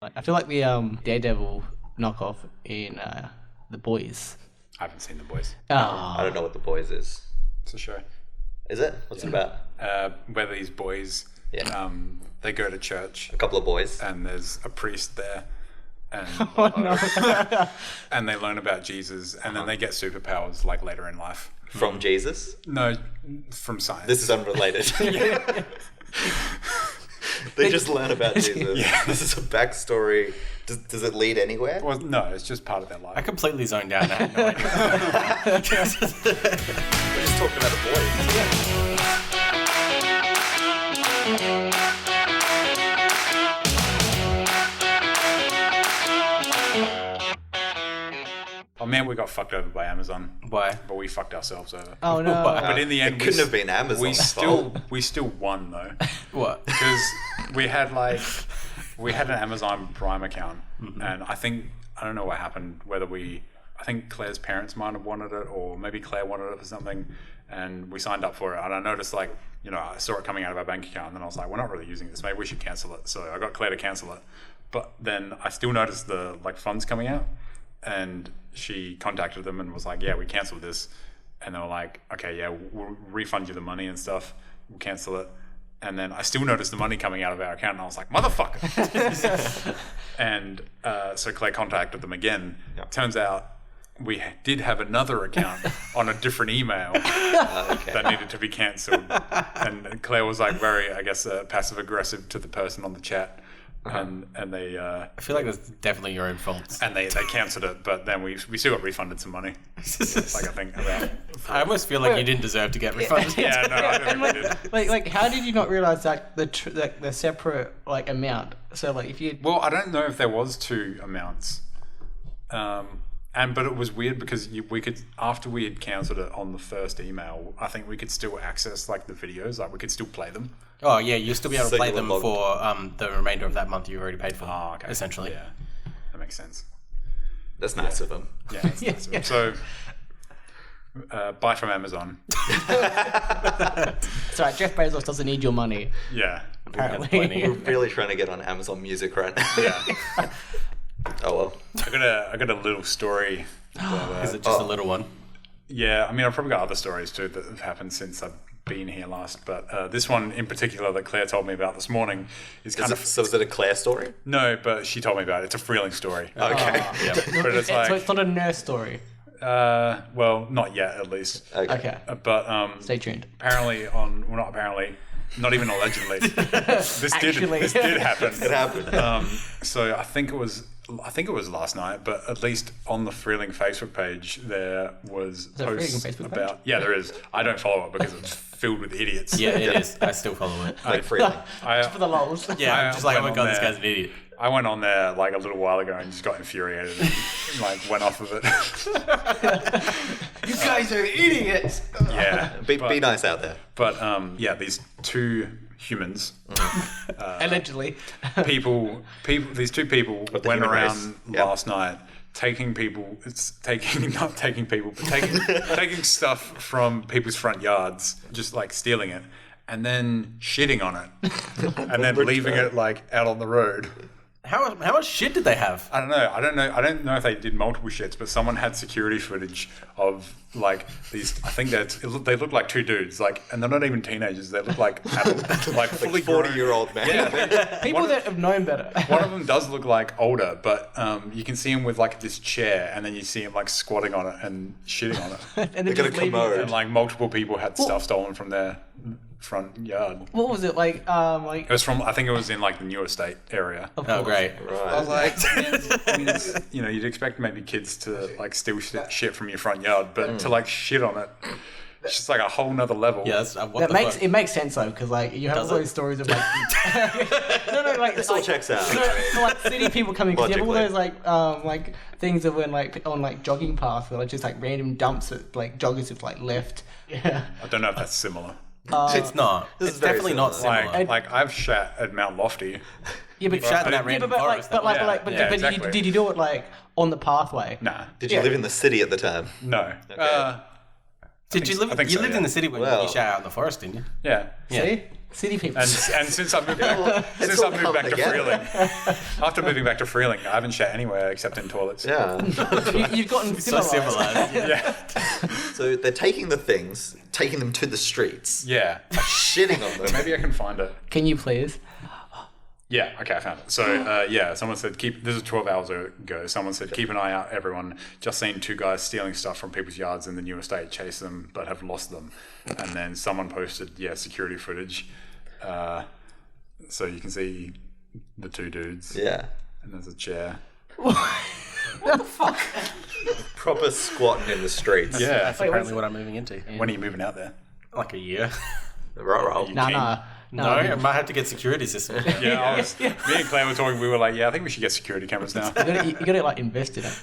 I feel like the Daredevil knockoff in The Boys. I haven't seen The Boys. I don't know what The Boys is. It's a show. Is it? What's it about? Where these boys, they go to church. A couple of boys. And there's a priest there. And, Oh no! and they learn about Jesus, and then they get superpowers like later in life. From Jesus? No, from science. This is unrelated. They just learn about Jesus. Yeah. This is a backstory. Does it lead anywhere? Well, no, it's just part of their life. I completely zoned out. I had no idea. We're just talking about the boys. Oh man, we got fucked over by Amazon. Why? But we fucked ourselves over. Oh no! But in the end, It couldn't have been Amazon. we still won though. What? Because we had an Amazon Prime account, and I don't know what happened. I think Claire's parents might have wanted it, or maybe Claire wanted it for something, and we signed up for it. And I noticed, I saw it coming out of our bank account, and then I was like, we're not really using this. Maybe we should cancel it. So I got Claire to cancel it, but then I still noticed the funds coming out, and she contacted them and was like, yeah, we canceled this. And they were like, okay, yeah, we'll refund you the money and stuff. We'll cancel it. And then I still noticed the money coming out of our account, and I was like, motherfucker. And so Claire contacted them again. Yep. Turns out we did have another account on a different email that needed to be cancelled. And Claire was like very, I guess, passive aggressive to the person on the chat. And they I feel like that's definitely your own fault. and they cancelled it, but then we still got refunded some money. I think about. I almost feel like you didn't deserve to get refunded. Yeah, no, I don't think we did. Like, how did you not realize that the separate amount? So if you Well, I don't know if there was two amounts, but it was weird because we could, after we had cancelled it on the first email, I think we could still access the videos, we could still play them. Oh yeah, you'll still be able to So play you were them logged. for the remainder of that month you've already paid for. Oh, okay. Essentially. Yeah, that makes sense. That's nice of them. Yeah, that's nice of them. So, buy from Amazon. it's alright. Jeff Bezos doesn't need your money. Yeah. Apparently. plenty. We're really trying to get on Amazon Music right now. Yeah. Oh well. I got a little story. Is it just a little one? Yeah, I mean, I've probably got other stories too that have happened since I've been here last, but this one in particular that Claire told me about this morning is kind of... So is it a Claire story? No, but she told me about it. It's a Freeling story. Okay. Yeah. But it's So it's not a nurse story. well, not yet at least. Okay. But Stay tuned. apparently not even allegedly. This Actually. did happen. It happened. So I think it was last night, but at least on the Freeling Facebook page there was there a posts Freeling Facebook about. Yeah, there is. I don't follow it because it's filled with idiots. Yeah, it is. I still follow it. Like Freeling. Just for the lols. Yeah, I'm just like, oh my went god, on this there. guy's an idiot. I went on there a little while ago and just got infuriated and went off of it. You guys are idiots. Yeah. Be nice out there. But these two humans, Allegedly. these two people the went human around race. Yeah. last night taking stuff from people's front yards, just stealing it, and then shitting on it, and then leaving it out on the road. How much shit did they have? I don't know if they did multiple shits, but someone had security footage of these. I think they look like two dudes, and they're not even teenagers. They look like adults, fully 40-year-old man. Yeah, People that have known better. one of them does look older, but you can see him with this chair, and then you see him squatting on it and shitting on it. And They're then gonna just leaving commode. it. And multiple people had stuff stolen from their front yard. What was it like? It was from, I think it was in the new estate area. Oh, great. I was like, you'd expect maybe kids to steal shit from your front yard, but to shit on it, it's just a whole nother level. Yeah, that's, It makes sense though, because you have all those stories of This all checks out. so city people coming, because you have all Logically. those things that when on jogging paths where just random dumps that joggers have left. Yeah. I don't know if that's similar. It's not. This It's is very definitely not similar. similar. I've shat at Mount Lofty. Yeah, but shat in that random forest. Exactly. did you do it on the pathway? Nah. Did you live in the city at the time? No. Okay. Did you live? I think You so, lived yeah. in the city when Well- you shower out in the forest, didn't you? Yeah. See? City people. And since I moved it's all back coming to together. Freeling, after moving back to Freeling, I haven't shat anywhere except in toilets. Yeah. You've gotten So civilized. civilized. Yeah. So they're taking the things, taking them to the streets, Yeah. shitting on them. Maybe I can find it. Can you please? Yeah, okay, I found it. So, someone said, this is 12 hours ago, someone said, keep an eye out, everyone. Just seen 2 guys stealing stuff from people's yards in the new estate, chase them, but have lost them. And then someone posted, security footage. So you can see the 2 dudes. Yeah. And there's a chair. What the fuck? Proper squatting in the streets. Yeah. That's Wait, apparently what's what I'm moving into. When are you moving out there? Like a year. Ruh-roh. No. No, I might have to get security systems. Yeah, me and Claire were talking, we were like, I think we should get security cameras now. You gotta like invest in it.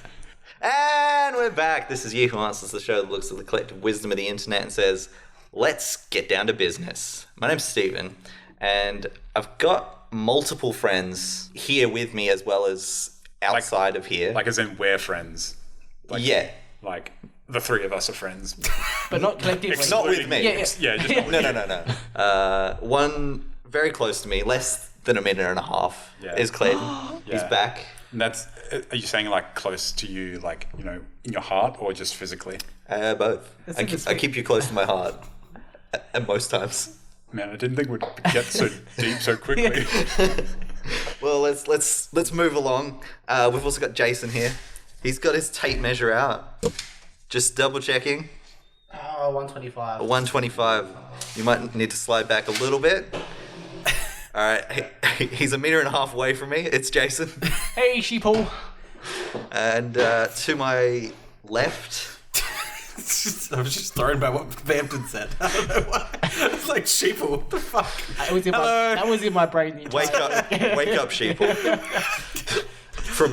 And we're back. This is Yahoo Answers, the show that looks at the collective wisdom of the internet and says, let's get down to business. My name's Stephen, and I've got multiple friends here with me as well as outside of here. Like, as in, we're friends. Yeah. Like, the 3 of us are friends. But not collectively. Not with me. Yeah. Yeah, just not with No. One very close to me, less than a minute and a half, Yeah. is Clayton. He's Yeah. back. And that's, are you saying like close to you, like, in your heart or just physically? Both. That's I super keep, I sweet. keep you close to my heart. And most times. Man, I didn't think we'd get so deep so quickly. Well, let's move along. We've also got Jason here. He's got his tape measure out. Just double checking. Oh, 125. 125. You might need to slide back a little bit. All right. He's a meter and a half away from me. It's Jason. Hey, sheeple. And to my left. I was just thrown by what Vampton said. I don't know why. It's like sheeple. What the fuck? That was in my brain. The entire Wake up, sheeple.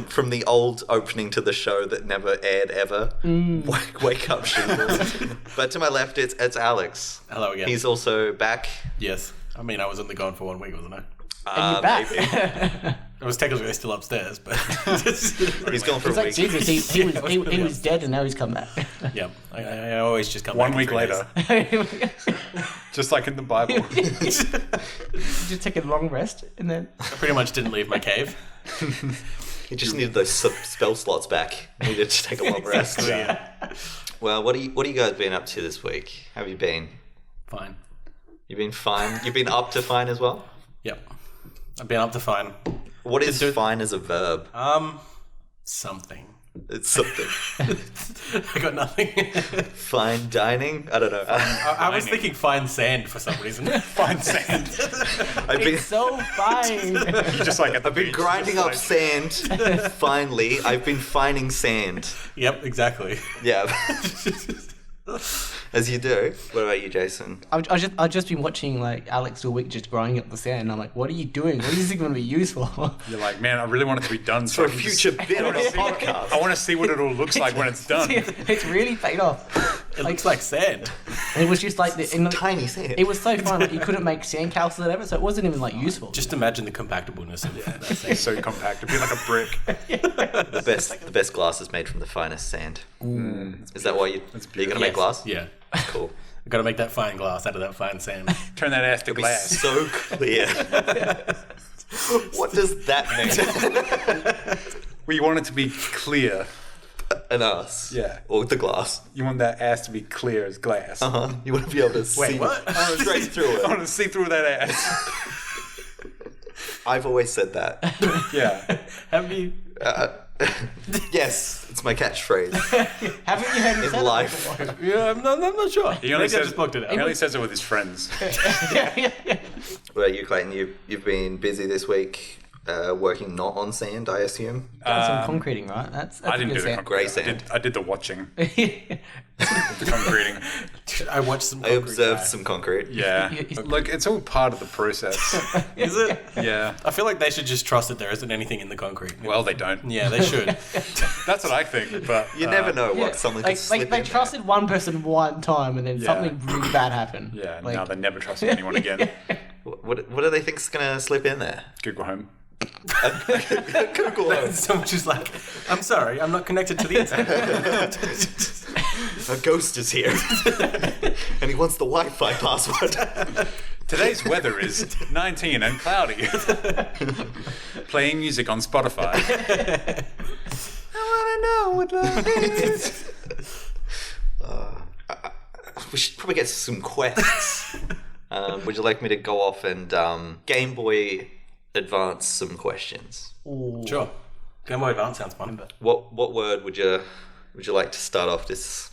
From the old opening to the show that never aired ever. Wake up, sheeple. But to my left, it's Alex. Hello again. He's also back. Yes. I mean, I was only gone for 1 week, wasn't I? And you're back. Maybe. I was technically still upstairs, but He's gone for It's a like week. Jesus. He was dead and now he's come back. yeah, I always just come 1 back in week 3 later, days. just like in the Bible. Just take a long rest and then. I pretty much didn't leave my cave. He just needed those spell slots back. Needed to take a long rest. Well, what are you guys been up to this week? How have you been? Fine. You've been fine. You've been up to fine as well. Yep. I've been up to fine. What is fine as a verb? Something. It's something. I got nothing. Fine dining. I don't know. I was thinking fine sand for some reason. Find sand. I've been It's so fine. You just like at the I've been beach, grinding just up like- sand. Finally, I've been finding sand. Yep, exactly. Yeah. As you do. What about you, Jason? I've just been watching like Alex all week just grinding up the sand. I'm like, what are you doing? What is this going to be used for? You're like, man, I really want it to be done. For a future bit on a I podcast. want to see what it all looks like when it's done. It's really paid off. It looks like sand. And it was just like Tiny sand. it was so fun. Like, you couldn't make sandcastles or whatever, so it wasn't even like useful. Just imagine the compactableness of that It's sand. so compact. It'd be like a brick. the best glass is made from the finest sand. Is that why you're gonna make Yes. glass? Yeah. Cool. I've got to make that fine glass out of that fine sand. Turn that ass to It'll be glass. so clear. What does that mean? We want it to be clear. An ass. Yeah. Or the glass. You want that ass to be clear as glass. You want to be able to see what? straight through I it. want to see through that ass. I've always said that. Yeah. Have you? Yes, it's my catchphrase Haven't you heard me say in that life. before? Yeah, I'm not sure. He only Maybe I says just blocked it out. He only says it with his friends. Yeah. What about you, Clayton? You've been busy this week, working not on sand, I assume. Done some concreting, right? That's I didn't do the sand. concrete. Grey sand. I did the watching. The concreting. I watched some. I concrete observed guy. some concrete. Yeah. You- Look, it's all part of the process. Is it? Yeah. I feel like they should just trust that there isn't anything in the concrete. Well, they don't. Yeah, they should. That's what I think. But You never know what someone can like, slip they in trusted one person one time and then something really bad happened. yeah, Like, now they never trust anyone again. there. What do they think's gonna slip in there? Google Home. Google Home. Someone's just like, I'm sorry, I'm not connected to the internet. A ghost is here. And he wants the Wi-Fi password. Today's weather is 19 and cloudy. Playing music on Spotify. I want to know what love is. We should probably get some quests. Would you like me to go off and Game Boy Advance some questions? Ooh. Sure. Game Boy Advance sounds fun. What word would you like to start off this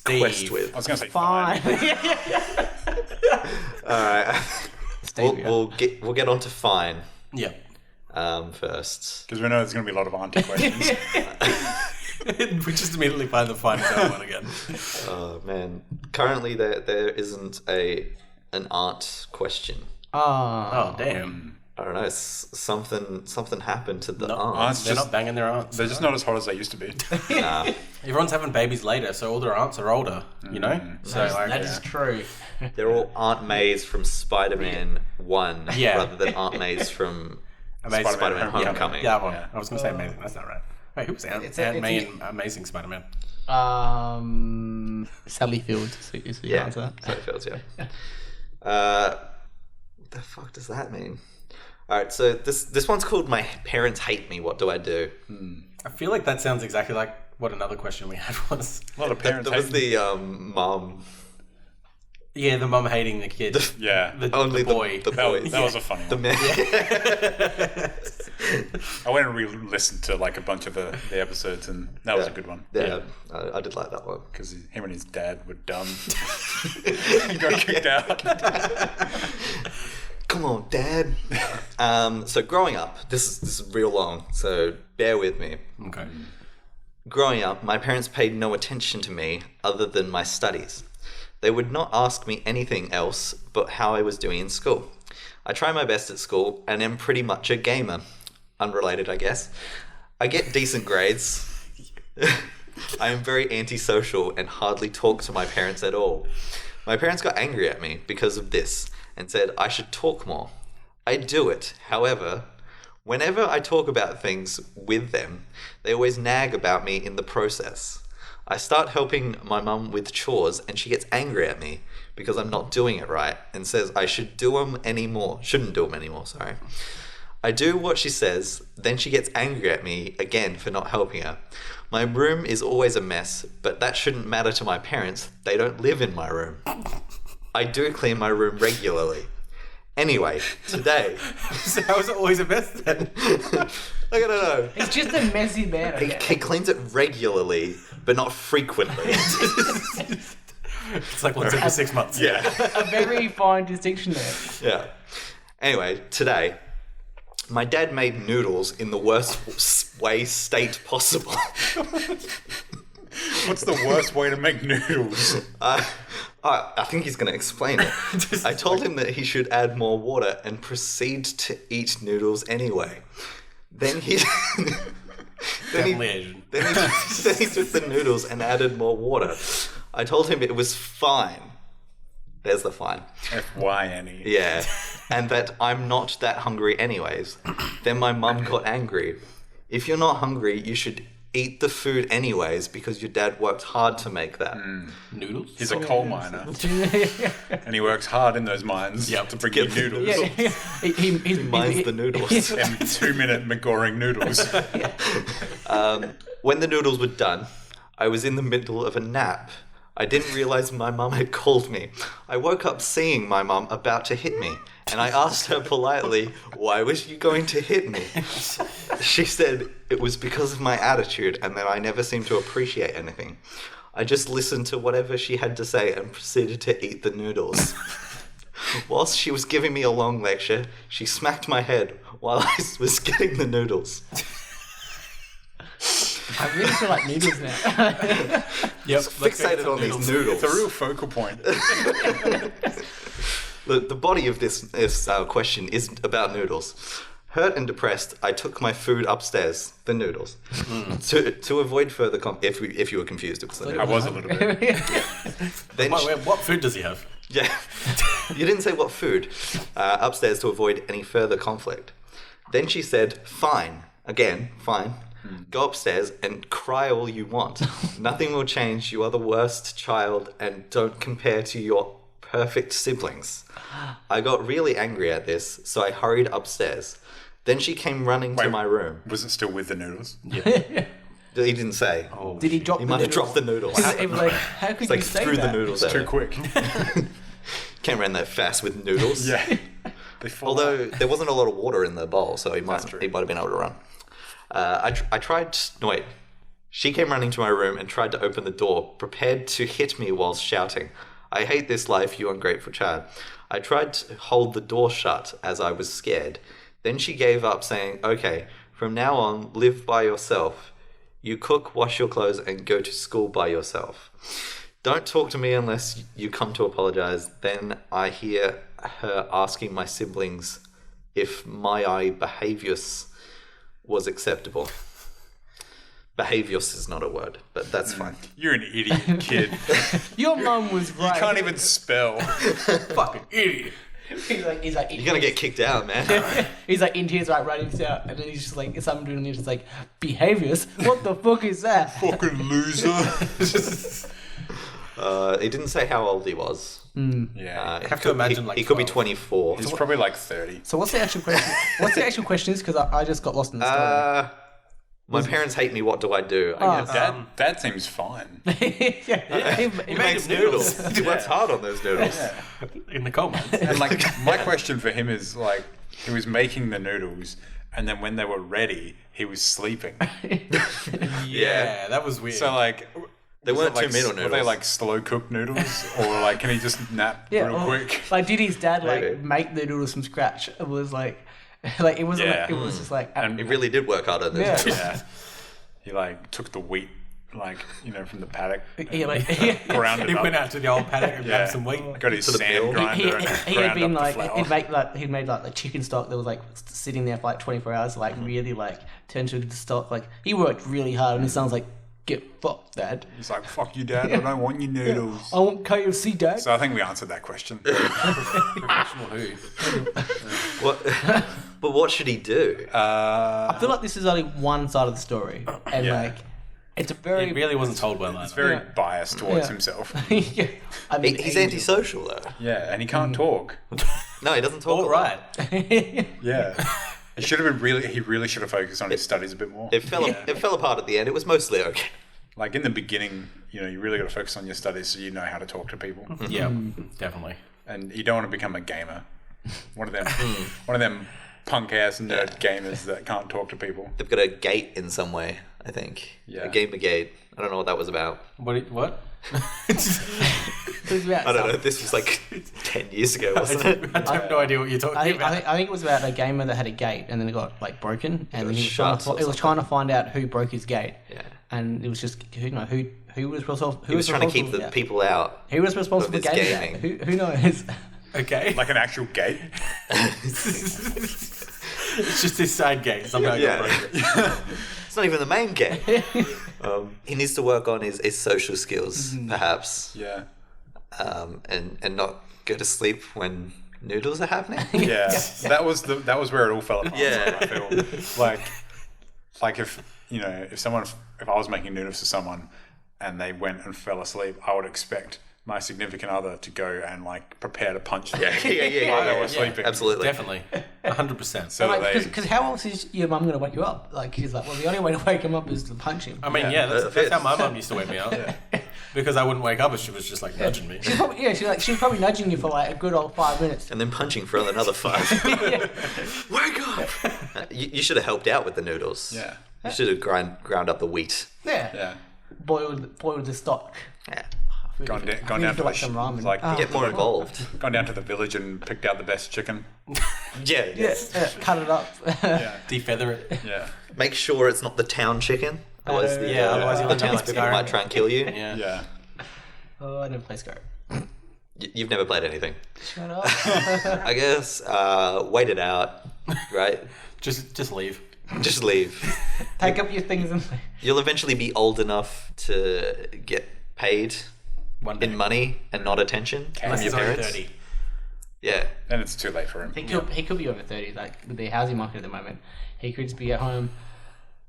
quest Steve. with? I was going to say Fine. All right. We'll get on to fine Yeah. first. Because we know there's going to be a lot of auntie questions. We just immediately find the Find Out one again. Oh man! Currently, there isn't an aunt question. Oh, damn. I don't know. Something happened to the No, aunt. aunts They're just, not banging their aunts. they're just not as hot as they used to be. Nah. Everyone's having babies later, so all their aunts are older, you know? So, like, That is true. They're all Aunt Mays from Spider-Man 1 Yeah. rather than Aunt Mays from Amazing Spider-Man Yeah, Homecoming. Yeah, well, I was going to say Amazing. That's not right. Wait, who was It's Aunt a- May in Amazing Spider-Man? Sally Fields is the Yeah, answer. so it feels, yeah. What the fuck does that mean? Alright, so this one's called My Parents Hate Me, What Do I Do? I feel like that sounds exactly like what another question we had was. A lot of parents That was hate the mom. Yeah, the mum hating the kid. Yeah. Only the boy. The boy. That was a funny The one. man. I went and re-listened to like a bunch of the episodes, and that was a good one. Yeah, I did like that one. Because him and his dad were dumb. He got kicked out. Come on, Dad. So growing up, this is real long, so bear with me. Okay. Growing up, my parents paid no attention to me other than my studies. They would not ask me anything else but how I was doing in school. I try my best at school and am pretty much a gamer. Unrelated, I guess. I get decent grades. I am very antisocial and hardly talk to my parents at all. My parents got angry at me because of this and said I should talk more. I do it, however, whenever I talk about things with them, they always nag about me in the process. I start helping my mum with chores and she gets angry at me because I'm not doing it right and says I shouldn't do them anymore, sorry. I do what she says, then she gets angry at me again for not helping her. My room is always a mess, but that shouldn't matter to my parents. They don't live in my room. I do clean my room regularly. Anyway, today... So how is it always a mess then? I don't know. It's just a messy man. He cleans it regularly, but not frequently. It's like once every 6 months. Yeah. A very fine distinction there. Yeah. Anyway, today, my dad made noodles in the worst state possible. What's the worst way to make noodles? I think he's going to explain it. I told him that he should add more water and proceed to eat noodles anyway. Then he... Definitely Asian. Then he took the noodles and added more water. I told him it was fine. There's the fine. F-Y-N-E. Yeah. And that I'm not that hungry anyways. Then my mum got angry. If you're not hungry, you should eat the food anyways because your dad worked hard to make that. Noodles? He's a coal miner, and he works hard in those mines to bring you get the noodles. Yeah, he Mines the noodles. And 2-minute McGoring noodles. When the noodles were done, I was in the middle of a nap. I didn't realize my mum had called me. I woke up seeing my mum about to hit me, and I asked her politely, why was you going to hit me? She said it was because of my attitude and that I never seemed to appreciate anything. I just listened to whatever she had to say and proceeded to eat the noodles. Whilst she was giving me a long lecture, she smacked my head while I was getting the noodles. I really feel like noodles now. Yep. Fixated on these noodles. It's a real focal point. The body of this question is about noodles. Hurt and depressed, I took my food upstairs, the noodles, to avoid further if you were confused, it was the I noodles. was a little bit. Then What food does he have? yeah, you didn't say what food. Upstairs to avoid any further conflict. Then she said, "Fine, again, fine." Go upstairs and cry all you want. Nothing will change. You are the worst child and don't compare to your perfect siblings. I got really angry at this, so I hurried upstairs. Then she came running to my room. Was it still with the noodles? He didn't say. Oh, Did he drop He the might have noodles? dropped the noodles. It was like, how could It's you like say threw that? the noodles It's at too her. quick. Can't run that fast with noodles. Yeah. They fall Although out. there wasn't a lot of water in the bowl, so he might true. have been able to run. I tried. No, wait. She came running to my room and tried to open the door, prepared to hit me whilst shouting, "I hate this life, you ungrateful child." I tried to hold the door shut as I was scared. Then she gave up, saying, "Okay, from now on, live by yourself. You cook, wash your clothes, and go to school by yourself. Don't talk to me unless you come to apologize." Then I hear her asking my siblings if my behaviors was acceptable. Behaviors is not a word, but that's fine. You're an idiot, kid. Your mum was You right. can't even spell. fucking idiot. He's like, You're gonna get kicked out, man. He's like in tears, like writing this out, and then he's just like, someone doing this, just like, behaviors? What the fuck is that? Fucking loser. He didn't say how old he was. Yeah. He have to could- imagine, he, like, he could be 12. 24. He's probably like 30. So what's the actual question? What's the actual question is? Because I just got lost in the story. My parents hate me. What do I do? I guess. That seems fine. Yeah. He makes noodles. He works hard on those noodles. In the coal mines. And like, my question for him is like, he was making the noodles, and then when they were ready, he was sleeping. Yeah, that was weird. So like, They was weren't it, like, two-meal Were they noodles. like slow cooked noodles, or like, can he just nap real or, quick? Like, did his dad like Maybe. make the noodles from scratch? It was like it wasn't. Yeah. Like, it was just like. And He really did work hard on those Yeah. noodles. yeah, he like took the wheat, like from the paddock, he, like, ground it he up. went out to the old paddock and Yeah. grabbed some wheat. Got his To the sand mill. grinder and he ground had been up like the flour. he'd made like the chicken stock that was like sitting there for like 24 hours, like really like turned to the stock. Like he worked really hard, and it sounds like, get fucked, Dad. He's like, "Fuck you, Dad. I don't want your noodles." I want KFC, Dad. So I think we answered that question. Professional who? What? But what should he do? I feel like this is only one side of the story, and Yeah. like it's a very He really wasn't told well. He's very Yeah. biased towards Yeah. himself. yeah. I mean, He's antisocial though. Yeah, and he can't talk. No, he doesn't talk. All a lot. right. Yeah. He should have been really. He really should have focused on his studies a bit more. It fell apart at the end. It was mostly okay. Like in the beginning, you really got to focus on your studies so you know how to talk to people, Yeah, definitely. and you don't want to become a gamer. One of them punk ass nerd gamers that can't talk to people. They've got a gate in some way, I think. Yeah. A gamer gate. I don't know what that was about. What? I don't know. This was like 10 years ago, wasn't it? I have no idea what you're talking about. I think it was about a gamer that had a gate, and then it got like broken, and then he was trying shut or to, it was trying to find out who broke his gate. Yeah. And it was just who was responsible. He was trying to keep the people out. Who was responsible of for his gaming? gaming. Who knows? Okay. Like an actual gate. It's just his side gate. Somehow Yeah. got broken. It's not even the main gate. He needs to work on his social skills, perhaps, Yeah. and not go to sleep when noodles are happening. Yeah. That was where it all fell apart. Yeah. I feel like if if I was making noodles for someone and they went and fell asleep, I would expect my significant other to go and like prepare to punch them Yeah. while they were sleeping. Absolutely. Definitely. 100%. So that they, Because how else is your mum going to wake you up? Like she's like, well, the only way to wake him up is to punch him. I mean, Yeah. that's how my mum used to wake me up. Because I wouldn't wake up if she was just like nudging me. She's probably, she's probably nudging you for like a good old 5 minutes. And then punching for another 5. Wake up! You should have helped out with the noodles. yeah. You should have ground up the wheat. Yeah. Yeah. Boiled the stock. Yeah. Gone I down feel to like some ramen. like Ah. Get more involved. gone down to the village and picked out the best chicken. Yeah. Yeah, cut it up. Yeah. Defeather it. Yeah. Make sure it's not the town chicken. Otherwise, otherwise you'll the end up townspeople scarring. might try and kill you. Yeah. Yeah. Oh, I never play Skyrim. You've never played anything. Shut up. I guess wait it out, right? Just leave. Just leave. Take up your things and You'll eventually be old enough to get paid One day. in money and not attention from Unless your he's only parents. 30. Yeah. Then it's too late for him. he could be over 30. Like with the housing market at the moment, he could just be at home,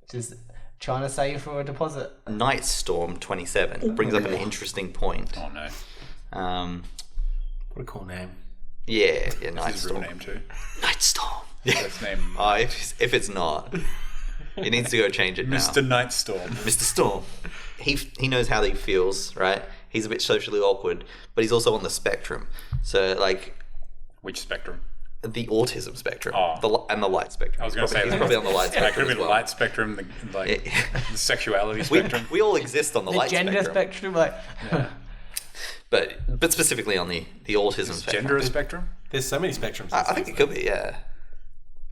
just Trying to save for a deposit. Nightstorm 27 brings up an interesting point. Oh no. What a cool name. Yeah, His real Nightstorm. name too. Nightstorm. Yeah. First name If it's not, he needs to go change it now. Mr. Nightstorm. Mr. Storm. He knows how he feels, right? He's a bit socially awkward, but he's also on the spectrum. So, like, Which spectrum? the autism spectrum. Oh. And the light spectrum. I was going to say he's probably on the light That could spectrum have as been well. the light spectrum, the sexuality spectrum. We all exist on the, The light gender spectrum. spectrum, like... But specifically on the autism spectrum. Gender spectrum? There's so many spectrums. I think it could be, yeah.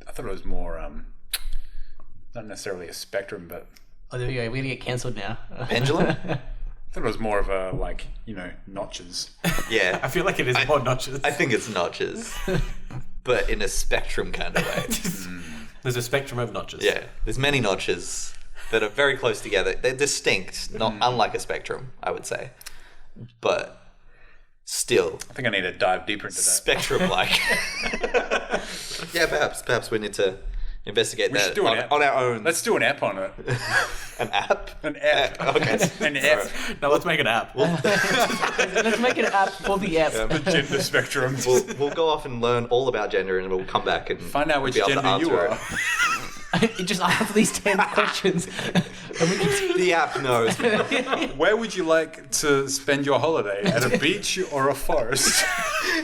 I thought it was more, not necessarily a spectrum, but Oh, there we go. We're going to get cancelled now. Pendulum? I thought it was more of a, notches. Yeah. I feel like it is more notches. I think it's notches. But in a spectrum kind of way. There's a spectrum of notches. Yeah. There's many notches that are very close together. They're distinct, not unlike a spectrum, I would say. But still, I think I need to dive deeper into that. spectrum-like. Yeah, perhaps we need to investigate We should that do an app. on our own. Let's do an app on it. An app? An app. Okay. An app. Now let's make an app. Let's make an app for the app. The gender spectrum. We'll go off and learn all about gender, and we'll come back and Find out which be able to gender you answer are. Just answer these 10 questions. And we can... it. The app knows. Where would you like to spend your holiday? At a beach or a forest?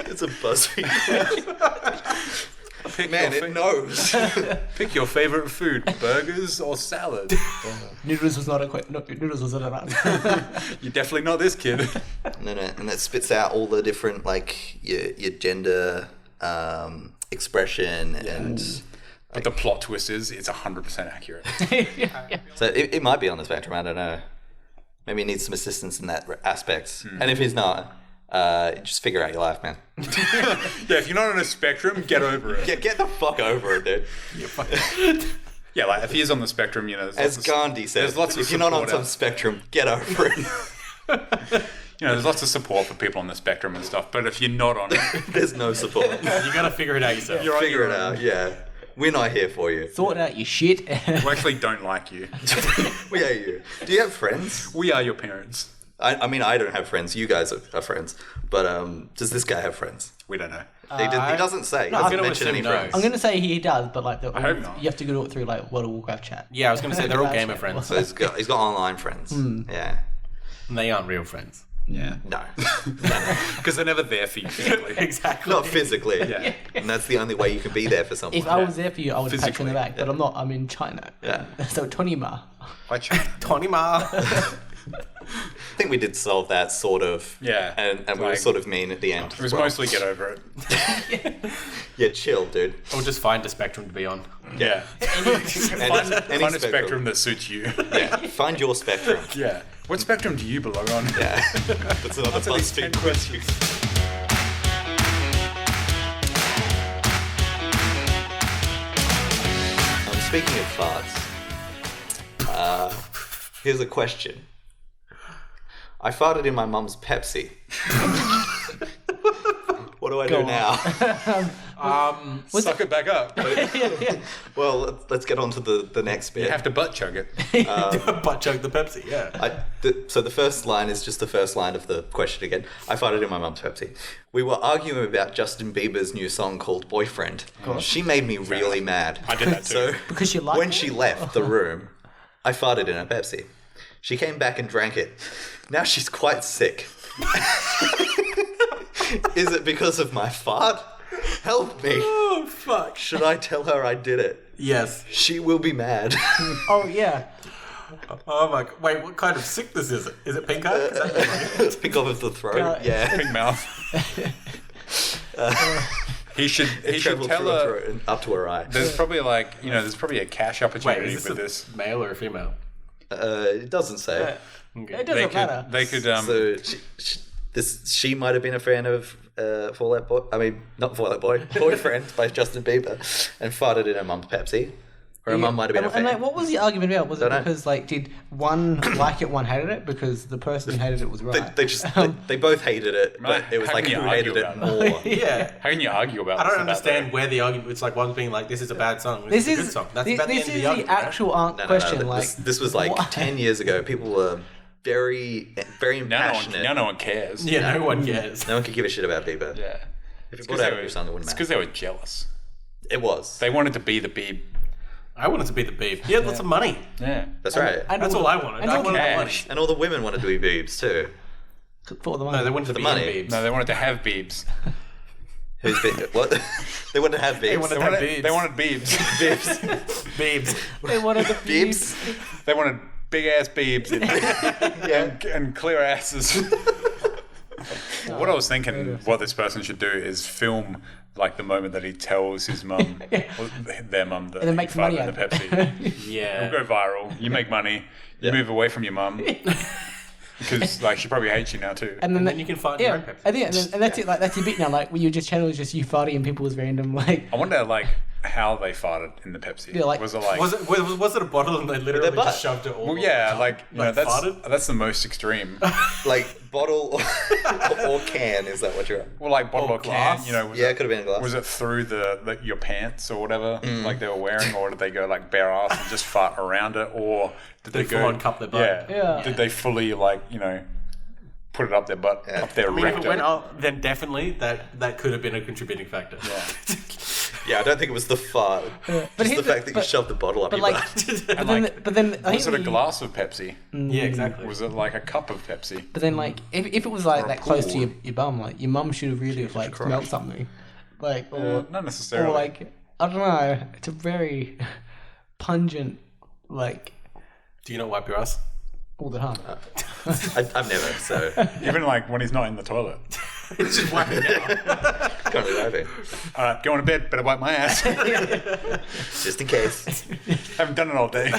It's a BuzzFeed question. Pick Man, your it knows. Pick your favorite food: burgers or salad. Noodles was not a question. No, noodles was not an answer. You're definitely not this kid. And then it spits out all the different, like, your gender expression and... But the plot twist is it's 100% accurate. So it might be on the spectrum, I don't know. Maybe he needs some assistance in that aspect. And if he's not, just figure out your life, man. Yeah, if you're not on a spectrum, get over it. Get the fuck over it, dude. Yeah, like if he is on the spectrum, there's As lots Gandhi there's says, lots of if you're not on support some out- spectrum, get over it. there's lots of support for people on the spectrum and stuff. But if you're not on it, There's no support. You gotta figure it out yourself. you're on Figure your it own. out, yeah. We're not here for you. Sort out your shit. We actually don't like you. We are you. Do you have friends? We are your parents. I mean, I don't have friends. You guys are friends. But does this guy have friends? We don't know. He doesn't say. He I'm doesn't gonna mention assume any no. friends. I'm going to say he does, but like I hope not. you have to go through like World of Warcraft chat. Yeah, I was gonna say they're all gamer friends. So he's got online friends. Yeah. And they aren't real friends. Yeah. No. Because they're never there for you physically. Exactly. Not physically. Yeah. And that's the only way you can be there for someone. If I was there for you, I would pat you in Physically, the back, but I'm not. I'm in China. Yeah. So Tonima. By China. Tony Ma. I think we did solve that sort of. Yeah. And we were Like- sort of mean at the end. It was mostly get over it. Yeah, chill, dude. Or just find a spectrum to be on. Yeah. Any Find a spectrum that suits you. Yeah. Find your spectrum. Yeah. What spectrum do you belong on? Yeah. That's another Answer these 10 BuzzFeed question. Speaking of farts, here's a question. I farted in my mum's Pepsi. What do I do Go on. now? Suck it back up. Well, let's get on to the next bit. You have to butt chug it. Butt chug the Pepsi, yeah. So the first line is just the first line of the question again. I farted in my mum's Pepsi. We were arguing about Justin Bieber's new song called Boyfriend. She made me really mad. I did that too. So Because you like when it? she left the room, I farted in her Pepsi. She came back and drank it. Now she's quite sick. Is it because of my fart? Help me. Oh, fuck. Should I tell her I did it? Yes. She will be mad. Oh yeah. Oh my... Wait, what kind of sickness is it? Is it pink eye? Is that Pick off of the throat. God. Yeah. Pink mouth. He should Travel tell through her her. throat and up to her eye. There's probably there's probably a cash Wait, opportunity is with this this. a male or a female? It doesn't say. It doesn't matter. They could So she might have been a fan of Fall Out Boy. I mean, not Fall Out Boy. Boyfriend by Justin Bieber, and farted in her mum's Pepsi. Her mum might have been a fan. And like, what was the argument about? Was it Don't know. because like did one like it, one hated it? Because the person who hated it was right. They both hated it, but it was How like can who you hated argue it about more. Yeah. How can you argue about I don't this about understand that? where the argument. It's like one's being like, "This is a bad song. This This is a is good song." That's this, about the this end of is the argument. the actual question. Like This was like what? 10 years ago. People were very impassionate. Now no one cares. Right? Yeah, no one cares. No one could give a shit about Bieber. Yeah. If you It's put 'cause out they a new were- song, it wouldn't It's matter. because they were jealous. It was. They wanted to be the Beeb. I wanted to be the beef. He had lots of money. Yeah. That's right. And That's all I wanted. and I all wanted the money. cash. And all the women wanted to be boobs too. for the money. No, they wanted to the be money. in Beebs. No, they wanted to have Beebs. Who's been, what? They wanted to have They boobs. wanted They to have wanted, Beebs. they wanted Beebs. Beebs. They wanted the Beebs. beebs. They wanted big ass Beebs and clear asses. What I was thinking, what this person should do is film like the moment that he tells his mum, or their mum, that And then he make some money farted in out the of it. Pepsi. Yeah. It'll go viral. You make money. You Yeah. move away from your mum because like she probably hates you now too. And then you can find your yeah, own Pepsi. and that's it. Like that's your bit now. Like where your channel is just you farting and people was random. Like I wonder like how they farted in the Pepsi. Yeah, like- was it like? Was it a bottle and they literally butt. just shoved it all? well, yeah, like you know, Like that's farted? that's the most extreme. Like bottle or can, is that what you're on? Well, like bottle Or or can, glass? you know. Was Yeah, it, it could have been a glass. was it through the your pants or whatever, like they were wearing, or did they go like bare ass and just fart around it, or did They they go full on cup their butt. Yeah. Did they fully like put it up their butt, Yeah. up their I mean, if it went rectum? up, then definitely that could have been a contributing factor. Yeah. Yeah, I don't think it was the fart. But Just here's the fact that you shoved the bottle up but your like, butt. but then I Was it think a glass of Pepsi? Yeah, exactly. Was it like a cup of Pepsi? But then like if it was like Or a that close to pool. your bum, like your mum should have really have like smelt something, like or Not necessarily. or like I don't know. It's a very pungent like Do you not wipe your ass? all the time. I've never, so Even like when he's not in the toilet. It's just wiping it out. can't really wipe it. All right, going to bed. Better wipe my ass. Just in case. Haven't done it all day.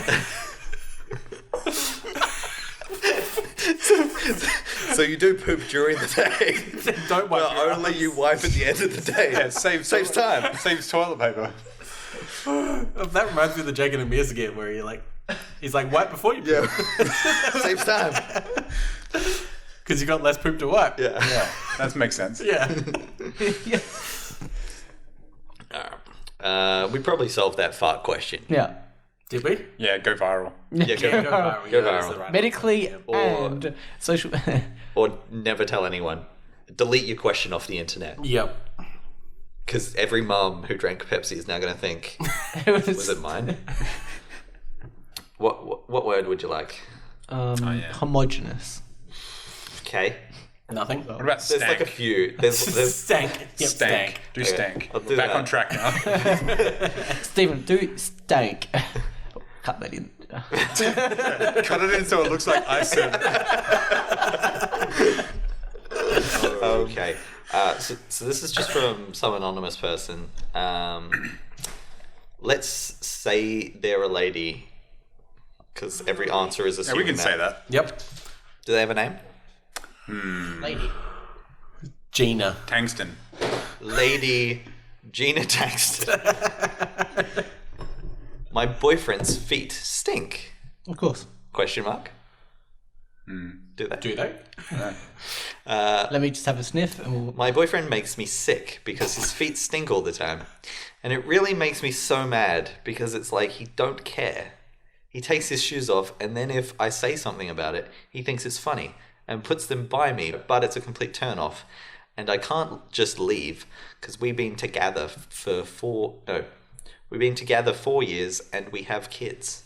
So you do poop during the day. Don't wipe Well, your only ass. you wipe at the end of the day. Yeah, it saves time. Saves toilet paper. That reminds me of the Jake and Amir's again, where he's like, wipe before you Yeah. poop. Saves time. Because you got less poop to wipe. Yeah. Yeah, that makes sense. Yeah. We probably solved that fart question. Yeah, Did we? Yeah, go viral. Yeah, Go viral. Go Yeah, that's viral. the right medically Or- and social. Or never tell anyone. Delete your question off the internet. one. Yep. Because every mum who drank Pepsi is now going to think, it was it mine? What word would you like? yeah. Homogenous. Okay. Nothing. What about There's like a stank? few. There's Stank. Yep, Stank. Do Okay, stank. I'll do Back that. on track now. Stephen, do stank. Cut that in. Cut it in so it looks like I said. Okay. So this is just from some anonymous person. Let's say they're a lady, because every answer is Yeah, assuming we can say that. Yep. Do they have a name? Lady. Gina. Tungsten. Lady Gina Taxton. My boyfriend's feet stink. Of course. Question mark. Do they? Do they? Let me just have a sniff and we'll. My boyfriend makes me sick because his feet stink all the time. And it really makes me so mad because it's like he don't care. He takes his shoes off and then if I say something about it, he thinks it's funny and puts them by me, but it's a complete turn off. And I can't just leave because we've been together for 4 years and we have kids.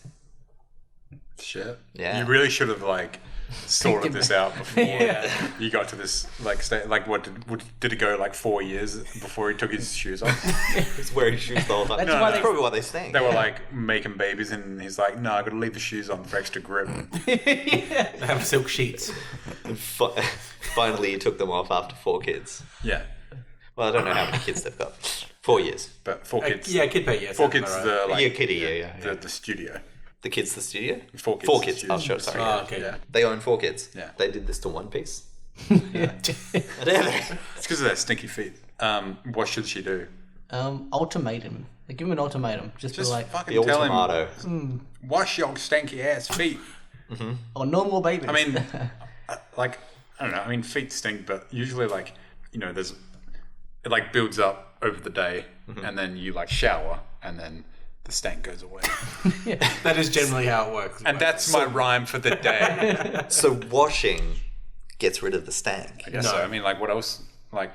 Shit. Yeah. You really should have like sorted this out before you got to this like state. Like, what did it go like 4 years before he took his shoes off? He's wearing shoes the whole time. That's No, why that's they- probably why they stink. They were like making babies, and he's like, "No, I got to leave the shoes on for extra grip." They have silk sheets. And finally, he took them off after 4 kids. Yeah, Well, I don't know how many kids they've got. 4 years. but 4 kids. Yeah, kid per year. 4 sounds kids. about The right. like Yeah, kitty, yeah. the studio. The kids, the studio? 4 kids. 4 the kids. studio. Oh, sure, sorry. Oh, okay. Yeah, They own 4 kids. Yeah. They did this to One Piece. it's because of their stinky feet. What should she do? Ultimatum. Like, give him an ultimatum. Just Just like, fucking The tell him, ultimato. wash your stanky ass feet. or no more babies. I mean, like, I don't know. I mean, feet stink, but usually, like, you know, it like builds up over the day, and then you like shower, and then the stank goes away. That is generally how it works. And that's my rhyme for the day. So washing gets rid of the stank. I guess No. so. I mean, like, what else, like,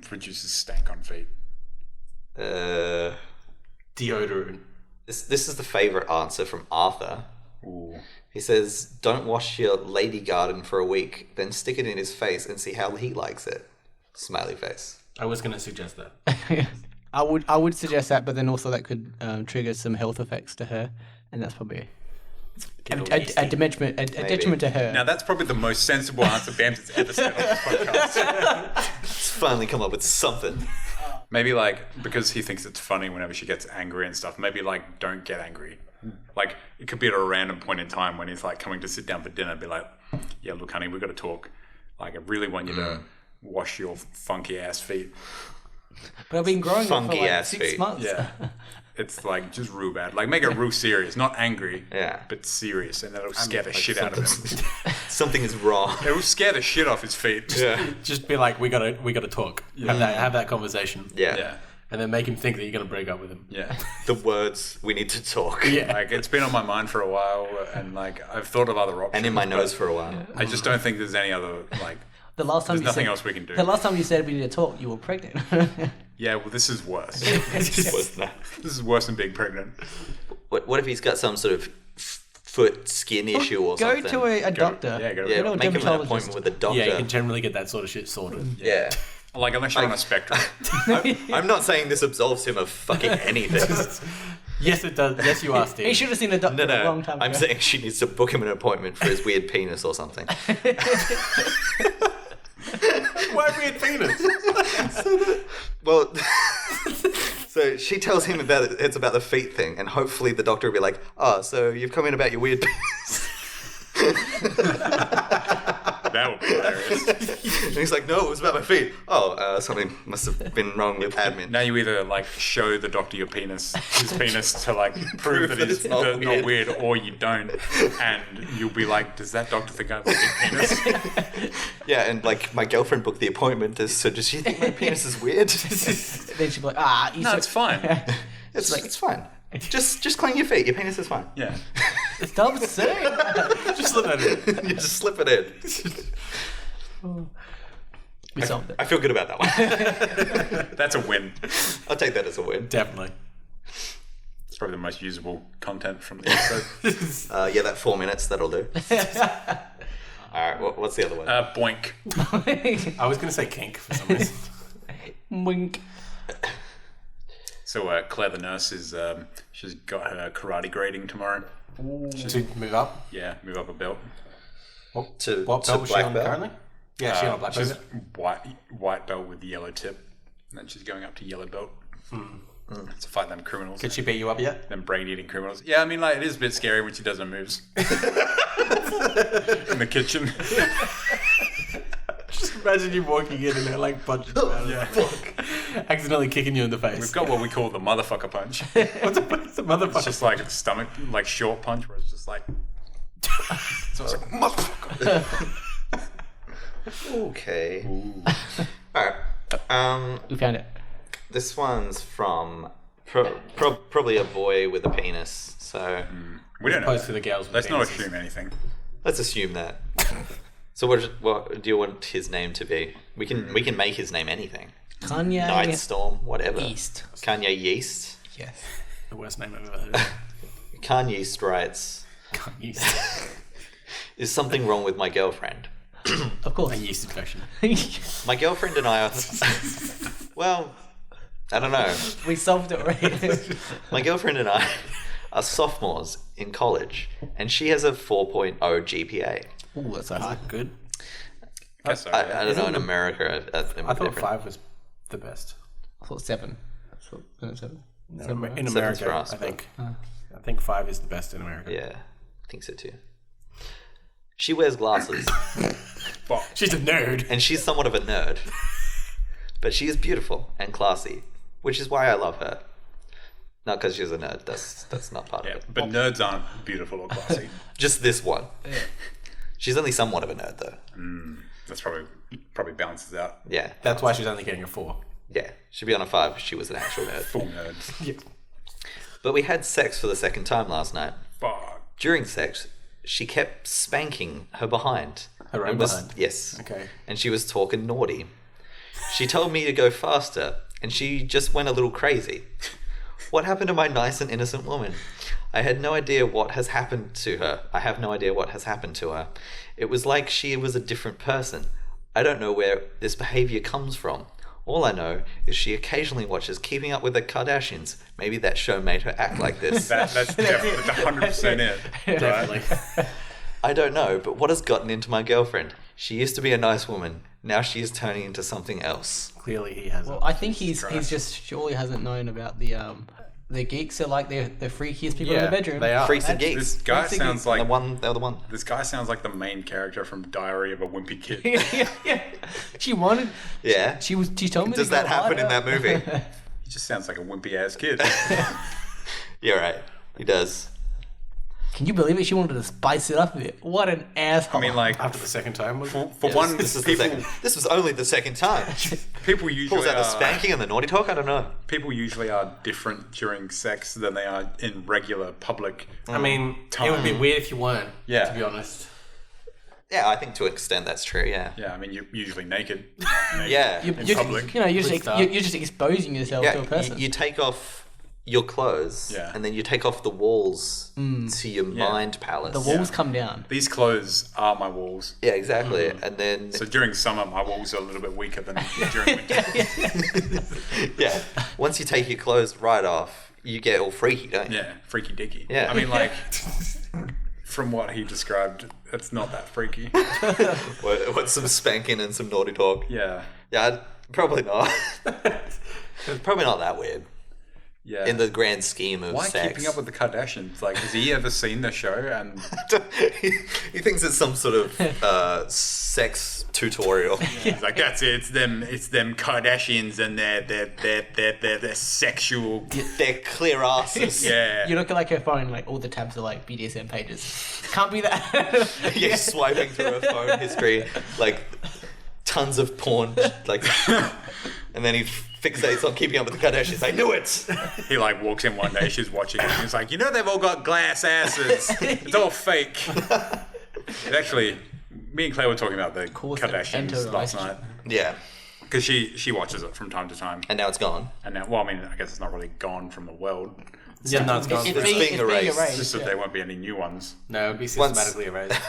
produces stank on feet? Deodorant. This is the favorite answer from Arthur. Ooh. He says, don't wash your lady garden for a week, then stick it in his face and see how he likes it. Smiley face. I was going to suggest that. I would suggest that, but then also that could trigger some health effects to her, and that's probably a detriment to her. Now, that's probably the most sensible answer Bam's ever said on this podcast. Let's finally come up with something. Maybe, like, because he thinks it's funny whenever she gets angry and stuff, maybe, like, don't get angry. Like, it could be at a random point in time when he's, like, coming to sit down for dinner, be like, yeah, look, honey, we've got to talk. Like, I really want you to wash your funky ass feet. But I've been growing it for Funky like ass 6 feet. months. Yeah. It's, like, just real bad. Like, make it real serious. Not angry, Yeah. but serious. And that'll scare the shit out of him. Something is wrong. It will scare the shit off his feet. Yeah. Just be like, we gotta talk. Have that conversation. Yeah. Yeah. And then make him think that you're going to break up with him. Yeah. The words, we need to talk. Yeah. Like, it's been on my mind for a while, and, like, I've thought of other options. And in my but nose for a while. I just don't think there's any other, like, The last time there's you nothing said, else we can do. The last time you said we need to talk, you were pregnant. Yeah, well, this is worse. Worse than that. This is worse than being pregnant. What if he's got some sort of foot skin issue or Go something? to a doctor. Yeah, go to Yeah, Go to a make him an dermatologist. appointment with a doctor. Yeah, you can generally get that sort of shit sorted. Yeah. Like, unless you're on a spectrum. I'm not saying this absolves him of fucking anything. Yes, it does. Yes, you are, Steve. He should have seen a doctor No, a long time ago. I'm saying she needs to book him an appointment for his weird penis or something. Why weird penis? Well, so she tells him it's about the feet thing, and hopefully the doctor will be like, "Oh, so you've come in about your weird penis." That would be hilarious. And he's like, "No, it was about my feet." Oh, something must have been wrong with admin. Now you either, like, show the doctor your penis, his penis, to, like, prove that it's not weird, or you don't. And you'll be like, does that doctor think I have a big penis? Yeah, and like my girlfriend booked the appointment. So does she think my penis is weird? Then she'd be like, No, it's fine. It's fine. Just clean your feet. Your penis is fine. Yeah. Stop saying that. Just look at it. You just slip it in. We solved it. I feel good about that one. That's a win. I'll take that as a win. Definitely. It's probably the most usable content from the episode. Yeah, that 4 minutes, that'll do. All right, what's the other one? Boink. I was going to say kink for some reason. Wink. So Claire the nurse is, she's got her karate grading tomorrow. To move up. Yeah, move up a belt. to What to belt was she black on belt? currently? Yeah, she on a black She's belt. white belt with yellow tip. And then she's going up to yellow belt. To fight them criminals. Did she beat you up yet? Them brain-eating criminals. Yeah, I mean, like, it is a bit scary when she does her moves. In the kitchen. Just imagine you walking in and they're like punching you out of Yeah. accidentally kicking you in the face. We've got what we call the motherfucker punch. What's the motherfucker? It's just like a stomach, like, short punch where it's just like... So it's like, motherfucker. Okay. All right. We found it. This one's from probably a boy with a penis. So We don't know. Opposed to the girls with Let's not penises. assume anything. let's assume that. So what do you want his name to be? We can make his name anything. Kanye Nightstorm, whatever. East. Kanye Yeast. Yes. The worst name I've ever heard. Kanye Yeast writes, Yeast. "Is something wrong with my girlfriend? Of course. A yeast infection. My girlfriend and I are... Well, I don't know. We solved it already. My girlfriend and I are sophomores in college, and she has a 4.0 GPA. Ooh, that's so high. Good. Guess so, I yeah. don't know, in America... I thought 5 was the best. I thought 7. I thought 7. No, Seven, in Seven's America, for us, I think. I think 5 is the best in America. Yeah, I think so too. She wears glasses, Fuck. She's a nerd. and she's somewhat of a nerd. But she is beautiful and classy, which is why I love her. Not because she's a nerd. That's not part of it. But nerds aren't beautiful or classy. Just this one. She's only somewhat of a nerd, though. That's probably balances out. Yeah. That's why she's only getting a 4. Yeah. She'd be on a 5 if she was an actual nerd. Full nerds. Yeah. But we had sex for the second time last night. Fuck. During sex, she kept spanking her behind. Her own And was- behind? Yes. Okay. And she was talking naughty. She told me to go faster, and she just went a little crazy. What happened to my nice and innocent woman? I had no idea what has happened to her. I have no idea what has happened to her. It was like she was a different person. I don't know where this behavior comes from. All I know is she occasionally watches Keeping Up with the Kardashians. Maybe that show made her act like this. That's 100% it. Definitely. I don't know, but what has gotten into my girlfriend? She used to be a nice woman. Now she is turning into something else. Clearly he hasn't. Well, I think he's just surely hasn't known about the geeks are like the freakiest people in the bedroom. They are. Freaks and geeks. This guy Freaks and sounds geeks. like They're the one. this guy sounds like the main character from Diary of a Wimpy Kid. yeah. She wanted. Yeah. She told me. Does to that go happen in harder. that movie? He just sounds like a wimpy ass kid. You're right. He does. Can you believe it? She wanted to spice it up a bit. What an asshole. I mean, like After the second time, was for Yes, one, this is people this was only the second time. people What usually was that, the are spanking and the naughty talk? I don't know. people usually are different during sex than they are in regular public. I mean, it would be weird if you weren't. Yeah. To be honest. Yeah, I think to an extent that's true, yeah. Yeah, I mean you're usually naked. Yeah. you're, in you're, public. you know, you're Good just, start. you're just exposing yourself to a Yeah, person. you take off your clothes, Yeah. and then you take off the walls to your mind palace. the walls come down. These clothes are my walls. Yeah, exactly. And then, So during summer, my walls are a little bit weaker than during winter. yeah, once you take your clothes right off, you get all freaky, don't you? Yeah, freaky dicky. Yeah. I mean, like, from what he described, it's not that freaky. What's some spanking and some naughty talk? Yeah. Yeah, probably not. It's probably not that weird Yeah. in the grand scheme of Why sex. Keeping Up with the Kardashians? Like, has he ever seen the show? And he thinks it's some sort of sex tutorial. he's like, that's it. It's them Kardashians and their sexual. They're clear asses. Yeah. You look at like her phone, like all the tabs are like BDSM pages. Can't be that. You're swiping through her phone history, like tons of porn, like, and then he fixates on Keeping Up with the Kardashians. I knew it. He like walks in one day, she's watching it, and he's like, they've all got glass asses. It's all fake. It actually, me and Claire were talking about the course they enter Kardashians a last relationship. night Yeah, because she watches it from time to time, and now it's gone. and now, well, I mean, I guess it's not really gone from the world. Yeah, no, it's gone. It's being erased. It's just that there won't be any new ones. No, it'd be Once- systematically erased.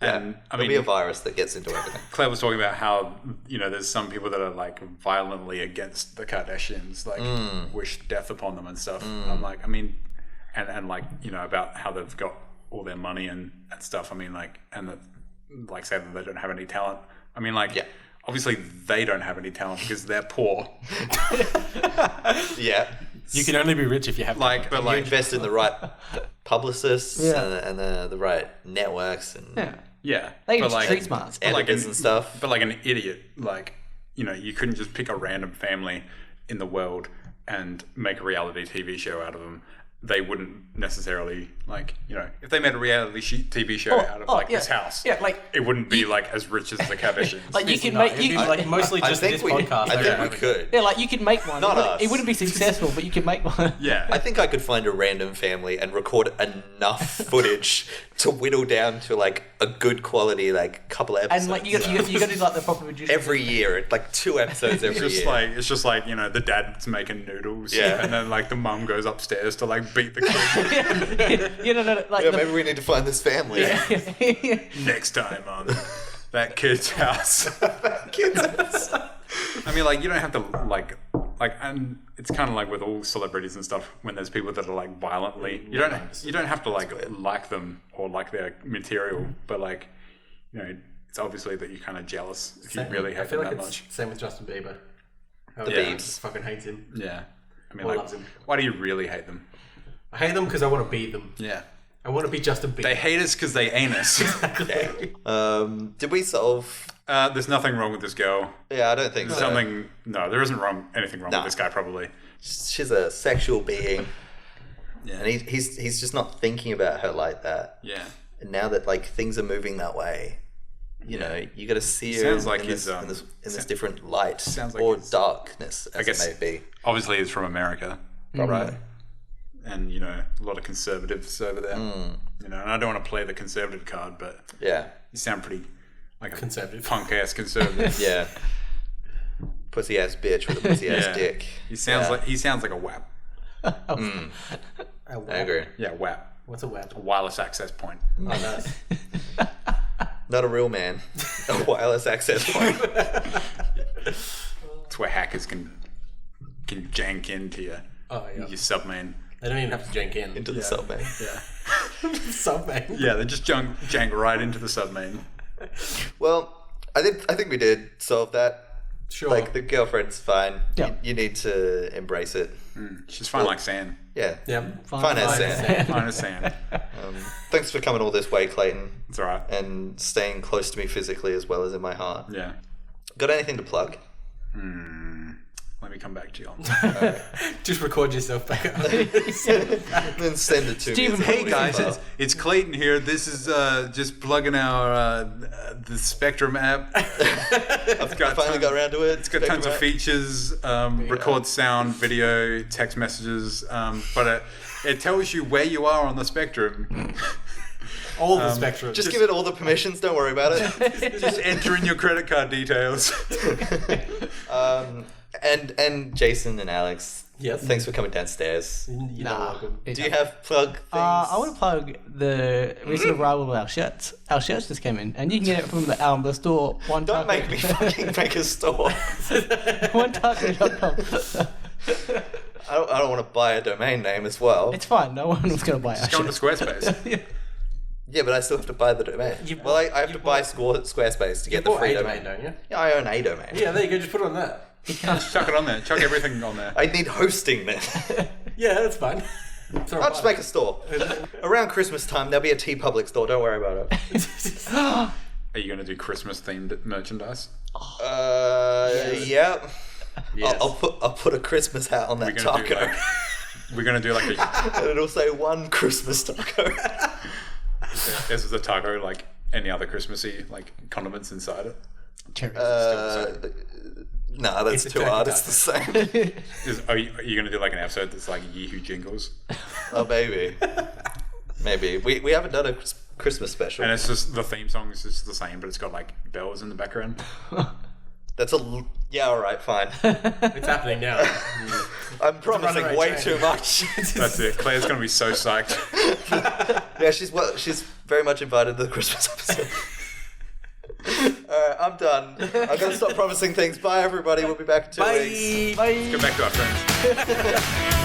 And I There'll mean, be a virus that gets into everything. Claire was talking about how there's some people that are like violently against the Kardashians, like wish death upon them and stuff. I'm like, I mean, and like about how they've got all their money and stuff. I mean, like, and that like say that they don't have any talent. I mean, like, Yeah. obviously they don't have any talent because they're poor. Yeah, You can only be rich if you have Like, but you like, invest in the right publicists Yeah. and the right networks and Yeah. yeah, They but just like, street smarts. but like editors and stuff. But like an idiot, like, you couldn't just pick a random family in the world and make a reality TV show out of them. They wouldn't necessarily, like, if they made a reality TV show out of this house, Yeah, like it wouldn't be like as rich as the Kardashians. like you can No, make it'd be you like mostly I just think this we, podcast. I think we could. yeah, like you could make one. Not it us. wouldn't be successful, but you could make one. yeah, I think I could find a random family and record enough footage to whittle down to like a good quality like couple episodes. And like you got to do like the proper producer. every year, like 2 episodes every year. it's just like the dad's making noodles, Yeah. and then like the mum goes upstairs to like beat the kid. no, like Yeah, the, maybe we need to find this family. Next time on that kid's house. I mean, like, you don't have to like, and it's kind of like with all celebrities and stuff. When there's people that are like violently, you don't have to like them or like their material, but like, it's obviously that you're kind of jealous if you really I hate feel them like that it's much. same with Justin Bieber. How The everyone Biebs. just fucking hates him. Yeah, I mean, Or like, loves him. why do you really hate them? I hate them because I want to be them. Yeah, I want to be Justin Bieber. they hate us because they ain't us. Did we solve? There's nothing wrong with this girl. Yeah, I don't think so. There isn't anything wrong No. with this guy probably, she's a sexual being, Yeah. and he's just not thinking about her like that. Yeah. And now that like things are moving that way, you know, you got to see her Sounds like in he's, this different light sounds like or he's- darkness, as guess- it may be. Obviously, he's from America, Right. and you know, a lot of conservatives over there. You know, and I don't want to play the conservative card, but Yeah. you sound pretty like a Conservative. punk ass conservative. Yeah. Pussy ass bitch with a pussy ass Yeah. dick. He sounds Yeah. like a WAP. A I agree. Yeah, WAP. What's a web? A wireless access point. Oh, nice. Not a real man. A wireless access point. It's where hackers can jank into your submain. They don't even have to jank in. Into the subway. Yeah. Something. Yeah, they just jank right into the submain. Well, I think we did solve that. Sure. Like, the girlfriend's fine. Yeah. You need to embrace it. She's fine like sand. Yeah. yeah. Fine as sand. Fine as sand. Thanks for coming all this way, Clayton, It's alright. and staying close to me physically as well as in my heart. Yeah. Got anything to plug? Let me come back to you on that. Just record yourself back up. Then send it to Stephen, me. Hey guys, it's Clayton here. This is just plugging our the Spectrum app. I finally got around to it. It's got tons of features, record sound, video, text messages, but it tells you where you are on the spectrum. All the spectrum. Just give it all the permissions. Don't worry about it. Just enter in your credit card details. And Jason and Alex. Yes. Thanks for coming downstairs. You're Nah. not welcome. Do you have plug things? I want to plug the recent arrival of our shirts. Our shirts just came in, and you can get it from the store. Don't make me fucking make a store. OneTaco.com. I don't want to buy a domain name as well. It's fine. No one was going to buy our Just go into shirts. Squarespace. Yeah, but I still have to buy the domain. Well, I have to buy Squarespace to get the Bought free a domain. domain, don't you? Yeah, I own a domain. Yeah, there you go. Just put it on that. Just chuck it on there. Chuck everything on there. I need hosting then. Yeah, that's fine. It's all I'll just make a store. Around Christmas time, there'll be a TeePublic store. Don't worry about it. Are you going to do Christmas themed merchandise? Yep. Yes. I'll put a Christmas hat on that taco. We're going to do like a... And it'll say one Christmas taco. This is a taco like any other Christmassy like condiments inside it. Cherries. Nah, that's It's a too turkey hard. It's the same. Are you going to do like an episode that's like Yahoo jingles? Oh, maybe. Maybe. We haven't done a Christmas special. And it's just the theme song is just the same, but it's got like bells in the background. That's yeah, alright, fine. It's happening now. I'm promising runaway way train. too much. That's it. Claire's going to be so psyched. Yeah, she's very much invited to the Christmas episode. Alright, I'm done. I'm gonna stop promising things. Bye everybody, we'll be back in 2 weeks. Bye. Go back to our friends.